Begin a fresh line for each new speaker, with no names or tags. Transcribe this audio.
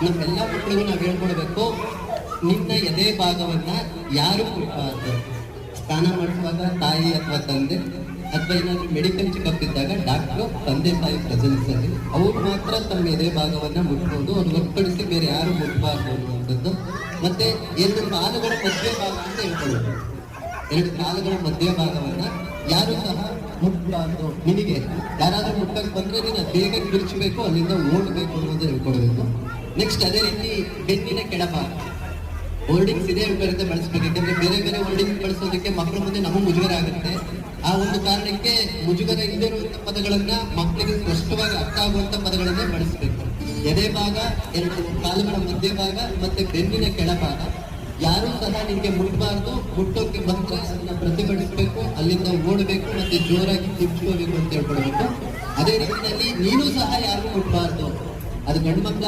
ನಮ್ಮೆಲ್ಲ ಮಕ್ಕಳಿಗೂ ನಾವು ಹೇಳ್ಕೊಡ್ಬೇಕು, ನಿನ್ನ ಎದೆ ಭಾಗವನ್ನ ಯಾರು ಮುಟ್ಟಬಾರ್ದು. ಸ್ನಾನ ಮಾಡಿಸುವಾಗ ತಾಯಿ ಅಥವಾ ತಂದೆ, ಅಥವಾ ಏನಾದ್ರು ಮೆಡಿಕಲ್ ಚೆಕಪ್ ಇದ್ದಾಗ ಡಾಕ್ಟ್ರು, ತಂದೆ ತಾಯಿ ಪ್ರೆಸೆನ್ಸ್ ಅಲ್ಲಿ ಅವ್ರು ಮಾತ್ರ ತಮ್ಮ ಎದೆ ಭಾಗವನ್ನ ಮುಟ್ಬೋದು. ಅವ್ರು ಹೊರತುಪಡಿಸಿ ಬೇರೆ ಯಾರು ಮುಟ್ಬಾರ್ದು ಅನ್ನುವಂಥದ್ದು. ಮತ್ತೆ 2 ಕಾಲುಗಳ ಮಧ್ಯ ಭಾಗ ಅಂತ ಹೇಳ್ಕೊಳ್ಳೋದು. 2 ಕಾಲುಗಳ ಮಧ್ಯ ಭಾಗವನ್ನ ಯಾರು ಸಹ ಮುಟ್ಬಾರ್ದು. ನಿನಗೆ ಯಾರಾದ್ರೂ ಮುಟ್ಟಕ್ಕೆ ಬಂದ್ರೆ ನೀನು ಬೇಗ ಕಿರ್ಚಬೇಕು, ಅಲ್ಲಿಂದ ಓಡಬೇಕು ಅನ್ನೋದು ಹೇಳ್ಕೊಡ್ಬೇಕು. ನೆಕ್ಸ್ಟ್ ಅದೇ ರೀತಿ ಬೆನ್ನಿನ ಕೆಳಭಾಗ ಹೋರ್ಡಿಂಗ್ಸ್ ಇದೇ ವಿಪರೀತ ಬಳಸ್ಬೇಕು. ಯಾಕಂದ್ರೆ ಬೇರೆ ಬೇರೆ ಹೋರ್ಡಿಂಗ್ಸ್ ಬಳಸೋದಕ್ಕೆ ಮಕ್ಕಳ ಮುಂದೆ ನಮಗೆ ಮುಜುಗರ ಆಗುತ್ತೆ. ಆ ಒಂದು ಕಾರಣಕ್ಕೆ ಮುಜುಗರ ಇಲ್ಲದೆ ಇರುವಂತ ಪದಗಳನ್ನ ಮಕ್ಕಳಿಗೆ ಸ್ಪಷ್ಟವಾಗಿ ಅರ್ಥ ಆಗುವಂತ ಪದಗಳನ್ನೇ ಬಳಸಬೇಕು. ಎದೆ ಭಾಗ, 2 ಕಾಲುಗಳ ಮಧ್ಯ ಭಾಗ ಮತ್ತೆ ಬೆನ್ನಿನ ಕೆಳಭಾಗ ಯಾರು ಸಹ ನಿಮಗೆ ಮುಟ್ಬಾರ್ದು. ಮುಟ್ಟೋಕೆ ಬಂದ್ರೆ ಅದನ್ನ ಪ್ರತಿಭಟಿಸಬೇಕು, ಅಲ್ಲಿಂದ ಓಡಬೇಕು, ಮತ್ತೆ ಜೋರಾಗಿ ಕಿರ್ಚ್ಕೋಬೇಕು ಅಂತ ಹೇಳ್ಕೊಳ್ಬೇಕು. ಅದೇ ರೀತಿಯಲ್ಲಿ ನೀನು ಸಹ ಯಾರು ಮುಟ್ಬಾರ್ದು. ಅದು ಗಂಡು ಮಕ್ಕಳ